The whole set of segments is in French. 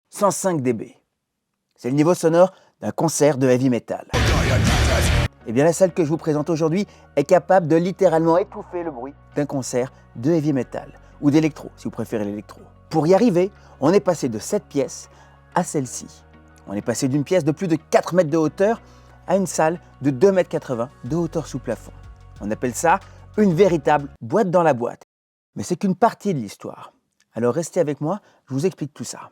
105 dB. C'est le niveau sonore d'un concert de heavy metal. Et bien la salle que je vous présente aujourd'hui est capable de littéralement étouffer le bruit d'un concert de heavy metal, ou d'électro, si vous préférez l'électro. Pour y arriver, on est passé de cette pièce à celle-ci. On est passé d'une pièce de plus de 4 mètres de hauteur à une salle de 2,80 m de hauteur sous plafond. On appelle ça une véritable boîte dans la boîte. Mais c'est qu'une partie de l'histoire. Alors restez avec moi, je vous explique tout ça.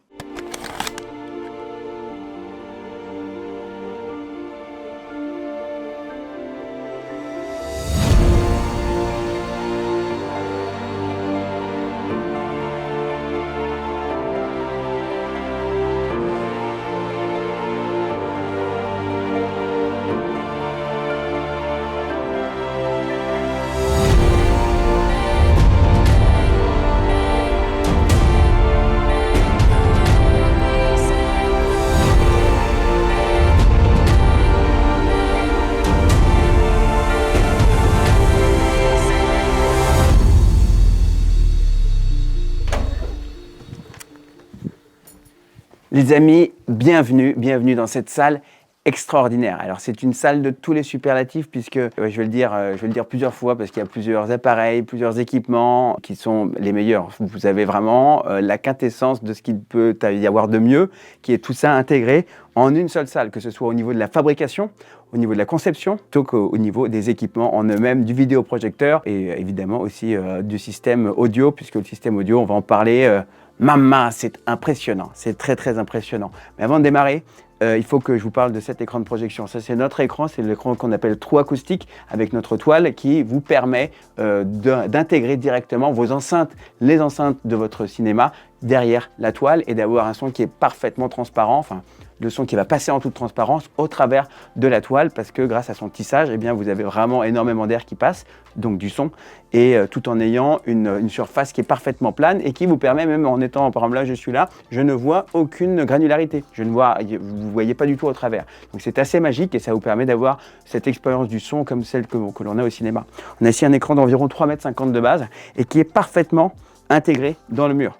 Les amis, bienvenue dans cette salle extraordinaire. Alors c'est une salle de tous les superlatifs puisque, je vais le dire plusieurs fois parce qu'il y a plusieurs appareils, plusieurs équipements qui sont les meilleurs. Vous avez vraiment la quintessence de ce qu'il peut y avoir de mieux, qui est tout ça intégré en une seule salle, que ce soit au niveau de la fabrication, au niveau de la conception, plutôt qu'au niveau des équipements en eux-mêmes, du vidéoprojecteur et évidemment aussi du système audio, puisque le système audio, on va en parler. Maman, c'est impressionnant, c'est très impressionnant. Mais avant de démarrer, il faut que je vous parle de cet écran de projection. Ça, c'est notre écran, c'est l'écran qu'on appelle True Acoustic avec notre toile qui vous permet d'intégrer directement vos enceintes, les enceintes de votre cinéma derrière la toile et d'avoir un son qui est parfaitement transparent, enfin le son qui va passer en toute transparence au travers de la toile parce que grâce à son tissage, eh bien, vous avez vraiment énormément d'air qui passe, donc du son, et tout en ayant une surface qui est parfaitement plane et qui vous permet, même en étant, par exemple là je suis là, je ne vois aucune granularité, vous ne voyez pas du tout au travers. Donc c'est assez magique et ça vous permet d'avoir cette expérience du son comme celle que l'on a au cinéma. On a ici un écran d'environ 3,50 m de base et qui est parfaitement intégré dans le mur.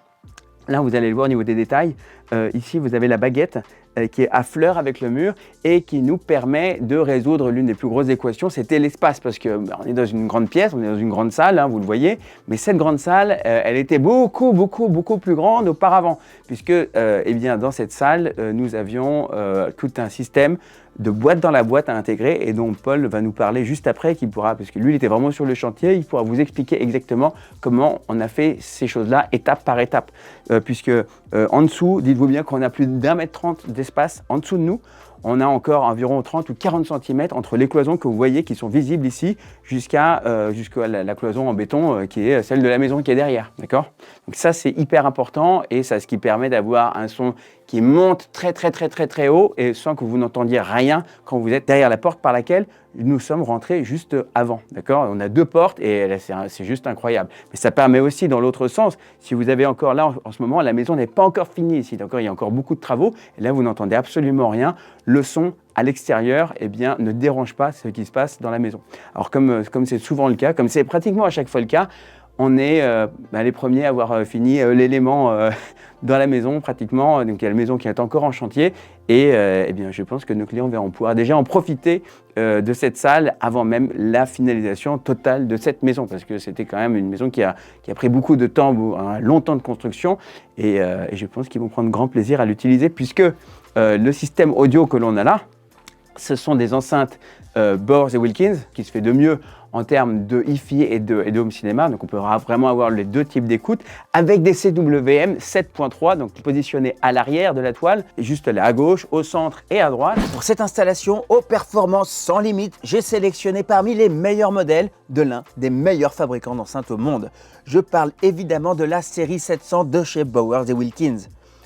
Là, vous allez le voir au niveau des détails. Ici, vous avez la baguette qui est à fleur avec le mur et qui nous permet de résoudre l'une des plus grosses équations, c'était l'espace. Parce qu'on est dans une grande pièce, on est dans une grande salle, hein, vous le voyez. Mais cette grande salle, elle était beaucoup plus grande auparavant. Puisque, eh bien, dans cette salle, nous avions tout un système de boîte dans la boîte à intégrer et dont Paul va nous parler juste après, parce que lui il était vraiment sur le chantier, il pourra vous expliquer exactement comment on a fait ces choses-là étape par étape. Puisque en dessous, dites-vous bien qu'on a plus d'1,30 m d'espace en dessous de nous. On a encore environ 30 ou 40 cm entre les cloisons que vous voyez qui sont visibles ici jusqu'à la cloison en béton qui est celle de la maison qui est derrière. D'accord ? Donc ça c'est hyper important et c'est ce qui permet d'avoir un son qui monte très haut et sans que vous n'entendiez rien quand vous êtes derrière la porte par laquelle nous sommes rentrés juste avant. D'accord ? On a 2 portes et là, c'est juste incroyable. Mais ça permet aussi dans l'autre sens, si vous avez encore là en ce moment, la maison n'est pas encore finie ici, il y a encore beaucoup de travaux et là vous n'entendez absolument rien. Le son à l'extérieur eh bien, ne dérange pas ce qui se passe dans la maison. Alors comme c'est souvent le cas, comme c'est pratiquement à chaque fois le cas, on est les premiers à avoir fini l'élément dans la maison pratiquement. Donc il y a la maison qui est encore en chantier et eh bien, je pense que nos clients vont pouvoir déjà en profiter de cette salle avant même la finalisation totale de cette maison parce que c'était quand même une maison qui a pris beaucoup de temps, un long temps de construction et je pense qu'ils vont prendre grand plaisir à l'utiliser puisque le système audio que l'on a là, ce sont des enceintes Bose et Wilkins qui se fait de mieux en termes de hi-fi et de home cinéma. Donc on peut vraiment avoir les 2 types d'écoute avec des CWM 7.3, donc positionnés à l'arrière de la toile, et juste là à gauche, au centre et à droite. Pour cette installation aux performances sans limite, j'ai sélectionné parmi les meilleurs modèles de l'un des meilleurs fabricants d'enceintes au monde. Je parle évidemment de la série 700 de chez Bowers & Wilkins.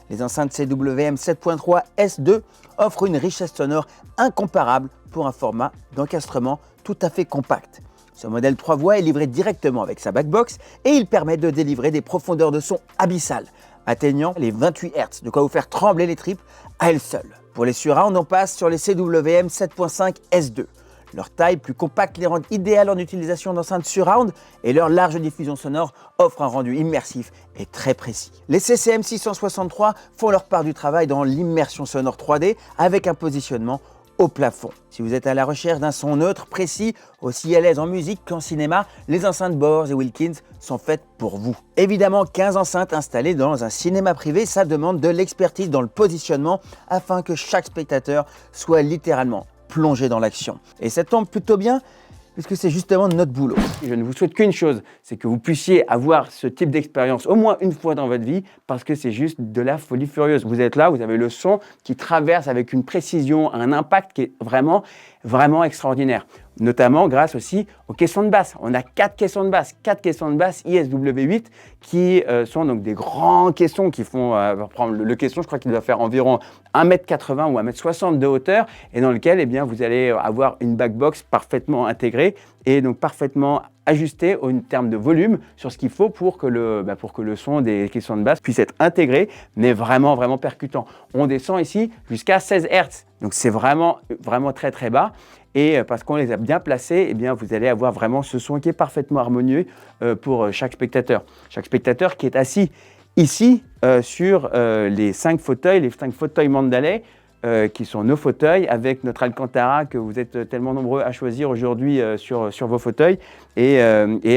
Les enceintes CWM 7.3 S2 offrent une richesse sonore incomparable pour un format d'encastrement tout à fait compact. Ce modèle 3 voies est livré directement avec sa backbox et il permet de délivrer des profondeurs de son abyssales, atteignant les 28 Hz, de quoi vous faire trembler les tripes à elle seule. Pour les surrounds, on passe sur les CWM 7.5 S2. Leur taille plus compacte les rend idéales en utilisation d'enceintes surround et leur large diffusion sonore offre un rendu immersif et très précis. Les CCM 663 font leur part du travail dans l'immersion sonore 3D avec un positionnement au plafond. Si vous êtes à la recherche d'un son neutre, précis, aussi à l'aise en musique qu'en cinéma, les enceintes Bose et Wilkins sont faites pour vous. Évidemment, 15 enceintes installées dans un cinéma privé, ça demande de l'expertise dans le positionnement afin que chaque spectateur soit littéralement plongé dans l'action. Et ça tombe plutôt bien puisque c'est justement notre boulot. Je ne vous souhaite qu'une chose, c'est que vous puissiez avoir ce type d'expérience au moins une fois dans votre vie parce que c'est juste de la folie furieuse. Vous êtes là, vous avez le son qui traverse avec une précision, un impact qui est vraiment, vraiment extraordinaire. Notamment grâce aussi aux caissons de basse. On a 4 caissons de basse ISW8 qui sont donc des grands caissons qui font, prendre le caisson, je crois qu'il doit faire environ 1m80 ou 1m60 de hauteur et dans lequel eh bien, vous allez avoir une backbox parfaitement intégrée et donc parfaitement ajustée en termes de volume sur ce qu'il faut pour que le son des caissons de basse puisse être intégré, mais vraiment, vraiment percutant. On descend ici jusqu'à 16 Hz, donc c'est vraiment, vraiment très, très bas. Et parce qu'on les a bien placés, eh bien, vous allez avoir vraiment ce son qui est parfaitement harmonieux pour chaque spectateur. Chaque spectateur qui est assis ici sur les 5 fauteuils Mandalay, qui sont nos fauteuils avec notre Alcantara que vous êtes tellement nombreux à choisir aujourd'hui sur vos fauteuils et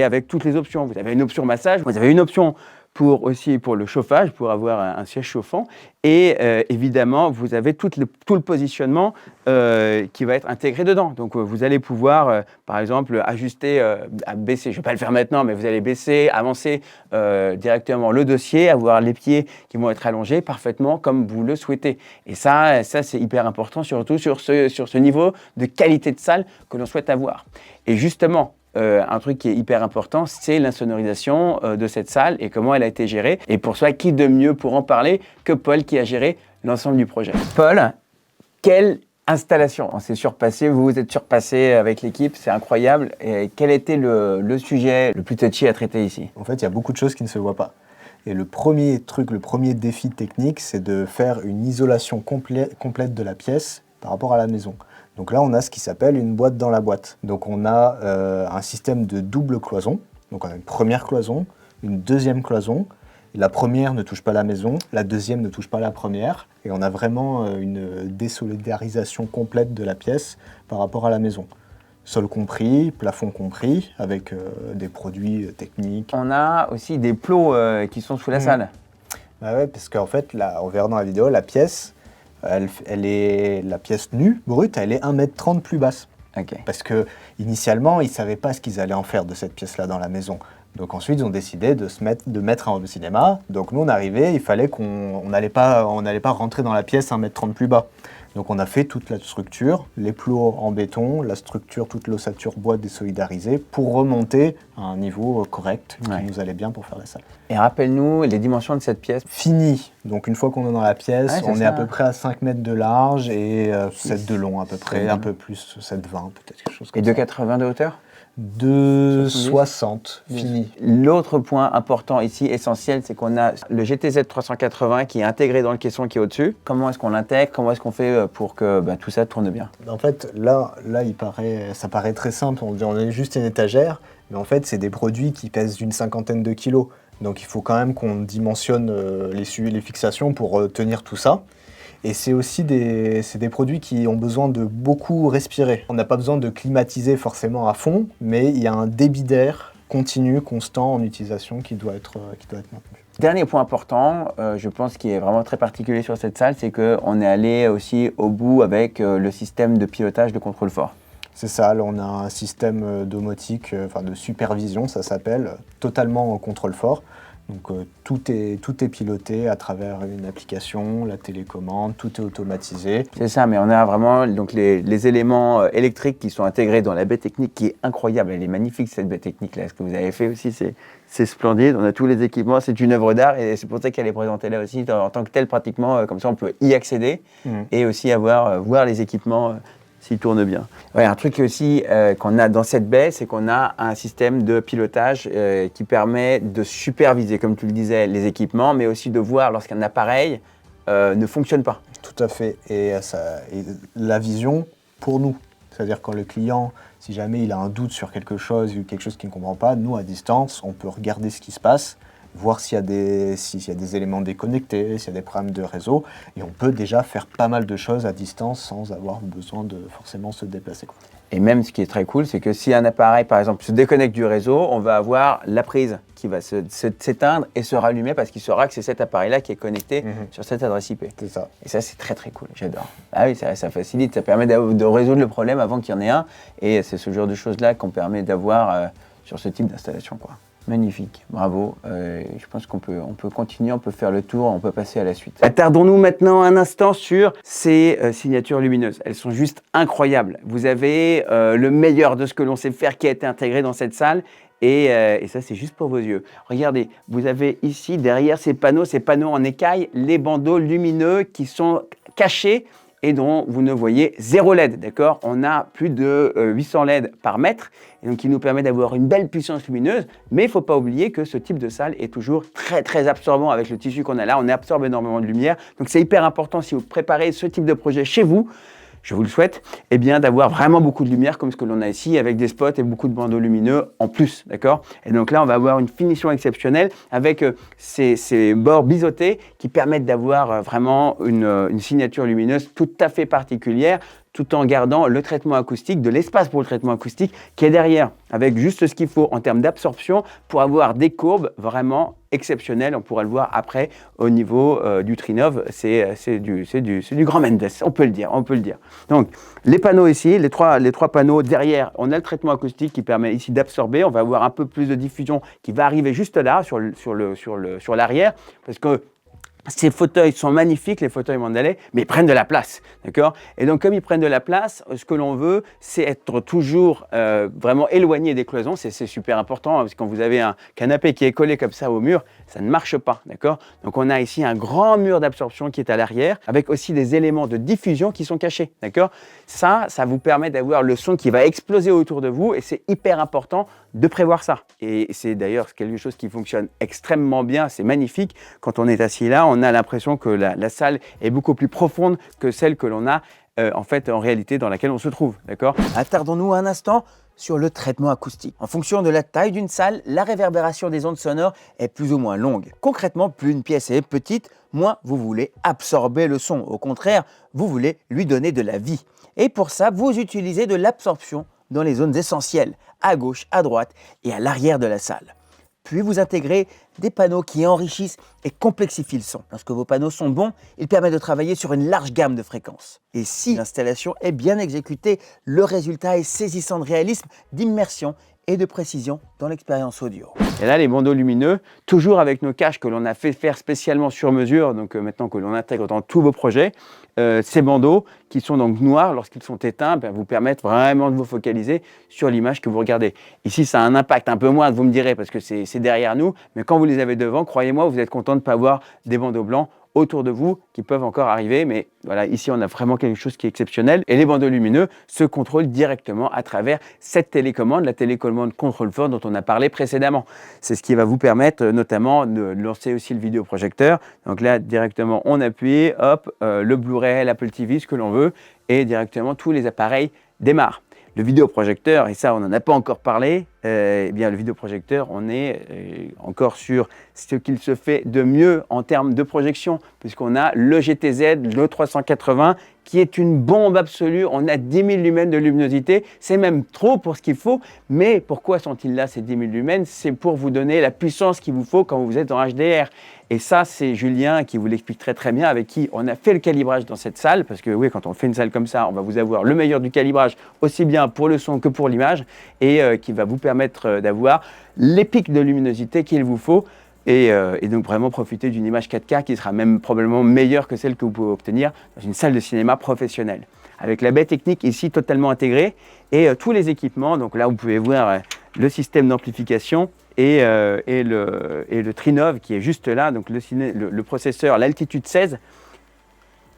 avec toutes les options. Vous avez une option massage, vous avez une option pour le chauffage, pour avoir un siège chauffant. Et évidemment, vous avez tout le positionnement qui va être intégré dedans. Donc, vous allez pouvoir, par exemple, ajuster, baisser, je ne vais pas le faire maintenant, mais vous allez baisser, avancer directement le dossier, avoir les pieds qui vont être allongés parfaitement comme vous le souhaitez. Et ça c'est hyper important, surtout sur ce niveau de qualité de salle que l'on souhaite avoir. Et justement, un truc qui est hyper important, c'est l'insonorisation de cette salle et comment elle a été gérée. Et pour ça, qui de mieux pour en parler que Paul qui a géré l'ensemble du projet. Paul, quelle installation! On s'est surpassé, vous vous êtes surpassé avec l'équipe, c'est incroyable. Et quel était le sujet le plus touchy à traiter ici? En fait, il y a beaucoup de choses qui ne se voient pas. Et le premier défi technique, c'est de faire une isolation complète de la pièce par rapport à la maison. Donc là, on a ce qui s'appelle une boîte dans la boîte. Donc on a un système de double cloison. Donc on a une première cloison, une deuxième cloison. La première ne touche pas la maison, la deuxième ne touche pas la première. Et on a vraiment une désolidarisation complète de la pièce par rapport à la maison. Sol compris, plafond compris, avec des produits techniques. On a aussi des plots qui sont sous la salle. Bah ouais, parce qu'en fait, là, on verra dans la vidéo, la pièce, la pièce nue, brute, elle est 1m30 plus basse. Okay. Parce que initialement, ils ne savaient pas ce qu'ils allaient en faire de cette pièce-là dans la maison. Donc ensuite, ils ont décidé de mettre un home cinéma. Donc nous, on arrivait, il fallait qu'on n'allait pas rentrer dans la pièce 1m30 plus bas. Donc on a fait toute la structure, les plots en béton, la structure, toute l'ossature bois désolidarisée pour remonter à un niveau correct qui nous allait bien pour faire la salle. Et rappelle-nous les dimensions de cette pièce. Fini. Donc une fois qu'on est dans la pièce, on est à peu près à 5 mètres de large et 7 de long à peu près, un peu plus, 7,20 peut-être quelque chose comme ça. Et 2,80 de hauteur? 2,60 fini. L'autre point important ici, essentiel, c'est qu'on a le GTZ 380 qui est intégré dans le caisson qui est au-dessus. Comment est-ce qu'on l'intègre? Comment est-ce qu'on fait pour que tout ça tourne bien? En fait, là ça paraît très simple. On a juste une étagère, mais en fait, c'est des produits qui pèsent une 50aine de kilos. Donc il faut quand même qu'on dimensionne les fixations pour tenir tout ça. Et c'est aussi des produits qui ont besoin de beaucoup respirer. On n'a pas besoin de climatiser forcément à fond, mais il y a un débit d'air continu, constant en utilisation qui doit être maintenu. Dernier point important, je pense qui est vraiment très particulier sur cette salle, c'est qu'on est allé aussi au bout avec le système de pilotage de contrôle fort. C'est ça, là on a un système domotique, de supervision, ça s'appelle, totalement en contrôle fort. Donc tout est piloté à travers une application, la télécommande, tout est automatisé. C'est ça, mais on a vraiment donc, les éléments électriques qui sont intégrés dans la baie technique qui est incroyable. Elle est magnifique cette baie technique là. Ce que vous avez fait aussi, c'est splendide. On a tous les équipements, c'est une œuvre d'art et c'est pour ça qu'elle est présentée là aussi en tant que telle pratiquement. Comme ça, on peut y accéder et aussi voir les équipements. S'il tourne bien. Ouais, un truc aussi qu'on a dans cette baie, c'est qu'on a un système de pilotage qui permet de superviser, comme tu le disais, les équipements, mais aussi de voir lorsqu'un appareil ne fonctionne pas. Tout à fait. Et la vision, pour nous, C'est-à-dire quand le client, si jamais il a un doute sur quelque chose ou quelque chose qu'il ne comprend pas, nous, à distance, on peut regarder ce qui se passe, voir s'il y a des éléments déconnectés, s'il y a des problèmes de réseau, et on peut déjà faire pas mal de choses à distance sans avoir besoin de forcément se déplacer, quoi. Et même ce qui est très cool, c'est que si un appareil, par exemple, se déconnecte du réseau, on va avoir la prise qui va s'éteindre et se rallumer parce qu'il saura que c'est cet appareil-là qui est connecté sur cette adresse IP. C'est ça. Et ça, c'est très très cool, j'adore. Ah oui, ça facilite, ça permet de résoudre le problème avant qu'il y en ait un. Et c'est ce genre de choses-là qu'on permet d'avoir sur ce type d'installation, quoi. Magnifique, bravo. Je pense qu'on peut continuer, on peut faire le tour, on peut passer à la suite. Attardons-nous maintenant un instant sur ces signatures lumineuses. Elles sont juste incroyables. Vous avez le meilleur de ce que l'on sait faire qui a été intégré dans cette salle. Et ça, c'est juste pour vos yeux. Regardez, vous avez ici, derrière ces panneaux en écaille, les bandeaux lumineux qui sont cachés et dont vous ne voyez zéro LED, d'accord? On a plus de 800 LED par mètre, et donc qui nous permet d'avoir une belle puissance lumineuse, mais il ne faut pas oublier que ce type de salle est toujours très très absorbant avec le tissu qu'on a là, on absorbe énormément de lumière, donc c'est hyper important si vous préparez ce type de projet chez vous, je vous le souhaite, eh bien d'avoir vraiment beaucoup de lumière comme ce que l'on a ici avec des spots et beaucoup de bandeaux lumineux en plus, d'accord? Et donc là, on va avoir une finition exceptionnelle avec ces bords biseautés qui permettent d'avoir vraiment une signature lumineuse tout à fait particulière, tout en gardant le traitement acoustique, de l'espace pour le traitement acoustique qui est derrière, avec juste ce qu'il faut en termes d'absorption pour avoir des courbes vraiment exceptionnelles. On pourra le voir après au niveau du Trinov, c'est du grand Mendes, on peut le dire. Donc les panneaux ici, les trois panneaux derrière, on a le traitement acoustique qui permet ici d'absorber. On va avoir un peu plus de diffusion qui va arriver juste là sur l'arrière, parce que ces fauteuils sont magnifiques, les fauteuils Mandalay, mais ils prennent de la place, d'accord? Et donc, comme ils prennent de la place, ce que l'on veut, c'est être toujours vraiment éloigné des cloisons. C'est super important, hein, parce que quand vous avez un canapé qui est collé comme ça au mur, ça ne marche pas, d'accord? Donc, on a ici un grand mur d'absorption qui est à l'arrière, avec aussi des éléments de diffusion qui sont cachés, d'accord? Ça vous permet d'avoir le son qui va exploser autour de vous, et c'est hyper important de prévoir ça. Et c'est d'ailleurs quelque chose qui fonctionne extrêmement bien, c'est magnifique. Quand on est assis là, on a l'impression que la salle est beaucoup plus profonde que celle que l'on a en réalité dans laquelle on se trouve, d'accord? Attardons-nous un instant sur le traitement acoustique. En fonction de la taille d'une salle, la réverbération des ondes sonores est plus ou moins longue. Concrètement, plus une pièce est petite, moins vous voulez absorber le son. Au contraire, vous voulez lui donner de la vie. Et pour ça, vous utilisez de l'absorption dans les zones essentielles, à gauche, à droite et à l'arrière de la salle. Puis vous intégrez des panneaux qui enrichissent et complexifient le son. Lorsque vos panneaux sont bons, ils permettent de travailler sur une large gamme de fréquences. Et si l'installation est bien exécutée, le résultat est saisissant de réalisme, d'immersion et de précision dans l'expérience audio. Et là, les bandeaux lumineux, toujours avec nos caches que l'on a fait faire spécialement sur mesure, donc maintenant que l'on intègre dans tous vos projets, ces bandeaux qui sont donc noirs lorsqu'ils sont éteints, vous permettent vraiment de vous focaliser sur l'image que vous regardez. Ici, ça a un impact un peu moins, vous me direz, parce que c'est derrière nous, mais quand vous les avez devant, croyez-moi, vous êtes content de ne pas avoir des bandeaux blancs autour de vous qui peuvent encore arriver, mais voilà, ici on a vraiment quelque chose qui est exceptionnel et les bandeaux lumineux se contrôlent directement à travers cette télécommande, la télécommande Control 4 dont on a parlé précédemment. C'est ce qui va vous permettre notamment de lancer aussi le vidéoprojecteur. Donc là, directement, on appuie, hop, le Blu-ray, l'Apple TV, ce que l'on veut, et directement tous les appareils démarrent. Le vidéoprojecteur, et ça on n'en a pas encore parlé, eh bien le vidéoprojecteur, on est encore sur ce qu'il se fait de mieux en termes de projection, puisqu'on a le GTZ, le 380, qui est une bombe absolue. On a 10 000 lumens de luminosité, c'est même trop pour ce qu'il faut, mais pourquoi sont-ils là ces 10 000 lumens? C'est pour vous donner la puissance qu'il vous faut quand vous êtes en HDR. Et ça, c'est Julien qui vous l'explique très très bien, avec qui on a fait le calibrage dans cette salle, parce que oui, quand on fait une salle comme ça, on va vous avoir le meilleur du calibrage, aussi bien pour le son que pour l'image, et qui va vous permettre d'avoir les pics de luminosité qu'il vous faut, et donc vraiment profiter d'une image 4K qui sera même probablement meilleure que celle que vous pouvez obtenir dans une salle de cinéma professionnelle. Avec la baie technique ici totalement intégrée, et tous les équipements, donc là vous pouvez voir le système d'amplification, et le Trinov qui est juste là, donc le processeur, l'altitude 16,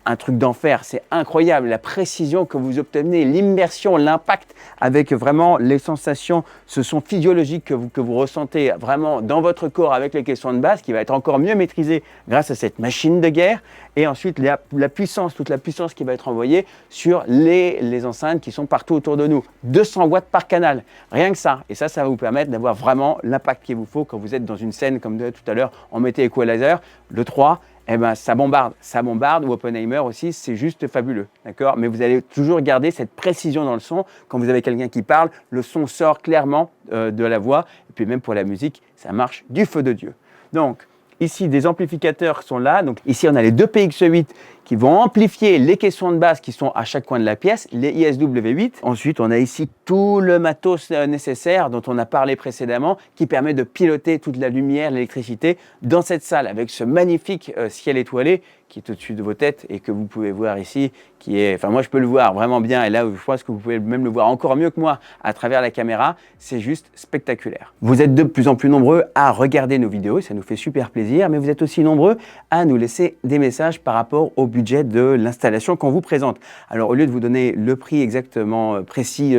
un truc d'enfer, c'est incroyable, la précision que vous obtenez, l'immersion, l'impact avec vraiment les sensations, ce son physiologique que vous ressentez vraiment dans votre corps avec les caissons de basse qui va être encore mieux maîtrisé grâce à cette machine de guerre et ensuite la puissance, toute la puissance qui va être envoyée sur les enceintes qui sont partout autour de nous. 200 watts par canal, rien que ça. Et ça va vous permettre d'avoir vraiment l'impact qu'il vous faut quand vous êtes dans une scène comme tout à l'heure, on mettait Equalizer, le 3, eh ben, ça bombarde, ou Oppenheimer aussi, c'est juste fabuleux, d'accord? Mais vous allez toujours garder cette précision dans le son. Quand vous avez quelqu'un qui parle, le son sort clairement de la voix, et puis même pour la musique, ça marche du feu de Dieu. Donc, ici, des amplificateurs sont là. Donc, ici, on a les deux PX8 qui vont amplifier les caissons de basse qui sont à chaque coin de la pièce, les ISW8. Ensuite, on a ici tout le matos nécessaire dont on a parlé précédemment qui permet de piloter toute la lumière, l'électricité dans cette salle avec ce magnifique ciel étoilé qui est au-dessus de vos têtes et que vous pouvez voir ici, qui est, enfin moi je peux le voir vraiment bien et là je pense que vous pouvez même le voir encore mieux que moi à travers la caméra, c'est juste spectaculaire. Vous êtes de plus en plus nombreux à regarder nos vidéos et ça nous fait super plaisir, mais vous êtes aussi nombreux à nous laisser des messages par rapport au budget de l'installation qu'on vous présente. Alors au lieu de vous donner le prix exactement précis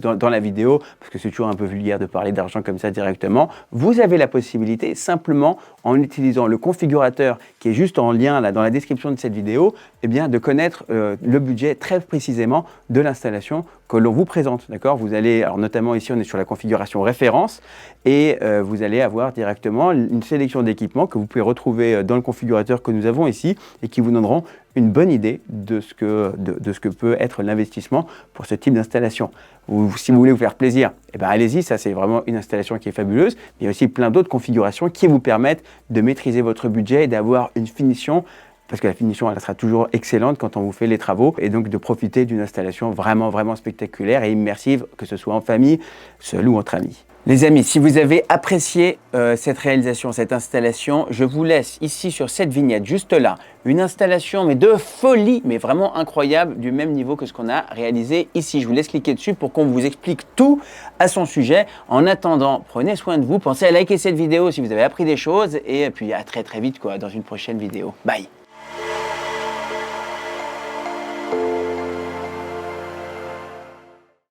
dans la vidéo, parce que c'est toujours un peu vulgaire de parler d'argent comme ça directement, vous avez la possibilité simplement en utilisant le configurateur qui est juste en lien là dans la description de cette vidéo, eh bien, de connaître le budget très précisément de l'installation que l'on vous présente. D'accord ? Vous allez, alors notamment ici, on est sur la configuration référence et vous allez avoir directement une sélection d'équipements que vous pouvez retrouver dans le configurateur que nous avons ici et qui vous donneront une bonne idée de ce que peut être l'investissement pour ce type d'installation. Si vous voulez vous faire plaisir, eh ben allez-y, ça c'est vraiment une installation qui est fabuleuse. Mais il y a aussi plein d'autres configurations qui vous permettent de maîtriser votre budget et d'avoir une finition, parce que la finition elle sera toujours excellente quand on vous fait les travaux, et donc de profiter d'une installation vraiment spectaculaire et immersive, que ce soit en famille, seul ou entre amis. Les amis, si vous avez apprécié cette réalisation, cette installation, je vous laisse ici sur cette vignette, juste là, une installation mais de folie, mais vraiment incroyable, du même niveau que ce qu'on a réalisé ici. Je vous laisse cliquer dessus pour qu'on vous explique tout à son sujet. En attendant, prenez soin de vous, pensez à liker cette vidéo si vous avez appris des choses, et puis à très vite dans une prochaine vidéo. Bye!